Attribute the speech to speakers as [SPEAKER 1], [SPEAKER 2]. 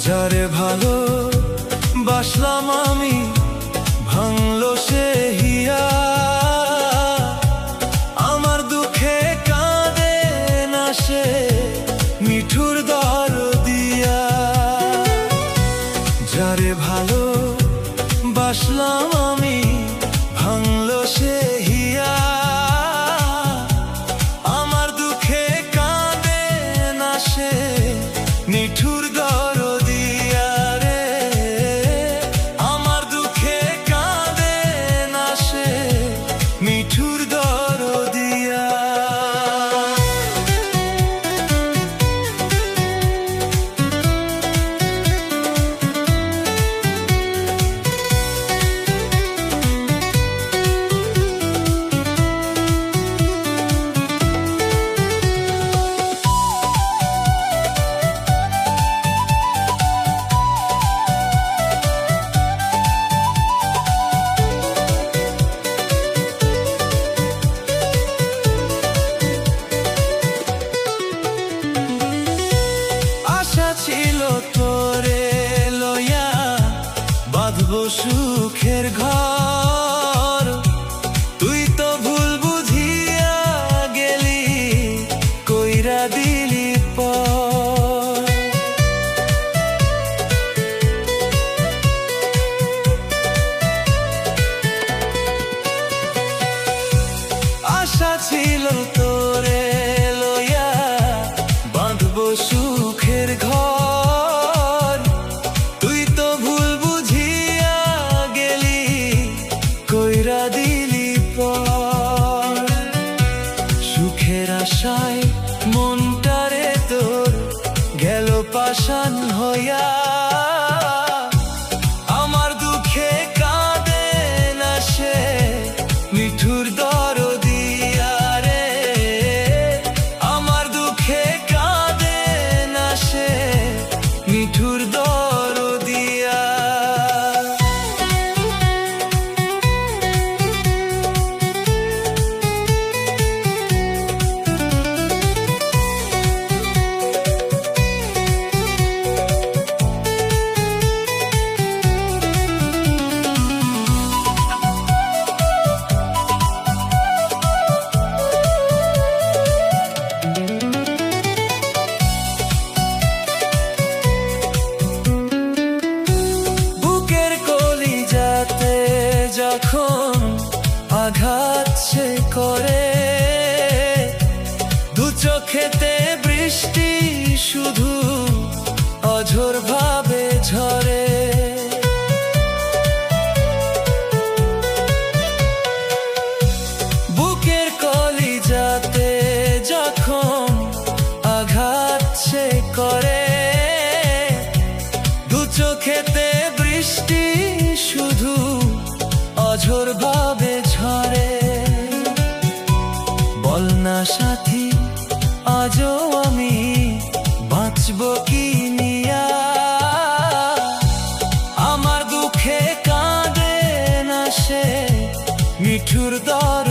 [SPEAKER 1] যারে ভালো বাসলাম আমি ভাঙলো সে হিয়া, আমার দুঃখে কাঁদে না সে মিঠুর দরদিয়া। যারে ভালো বাসলাম আমি ভাঙলো সে হিয়া, আমার দুঃখে কাঁদে না সে মিঠুর দরদিয়া রে, আমার দুঃখে কাঁদে না সে মিঠুর দরদিয়া। ছিল তোরে লইয়া বাঁধবো সুখের ঘর, তুই তো ভুল বুঝিয়া গেলি কইরা দিলি পর। আশা ছিল তোরে লইয়া বাঁধবো সুখের ঘর, তুই তো ভুল বুঝিয়া গেলি কইরা দিলি পর। সুখের আশায় মনটারে তোর গেল পাষাণ হইয়া, আমার দুঃখে কাঁদে না সে মিঠুর দরদিয়া রে, আমার দুঃখে কাঁদে না সে মিঠুর দরদিয়া। যখন আঘাত সে করে, দু চোখেতে বৃষ্টি শুধু অঝোর ভাবে ঝরে। বুকের কলিজাতে যখন আঘাত সে করে, দু চোখেতে বৃষ্টি শুধু অঝোর ভাবে ঝরে। বল না সাথী আজও আমি বাঁচব কি নিয়া, আমার দুঃখে কাঁদে না সে মিঠুর দর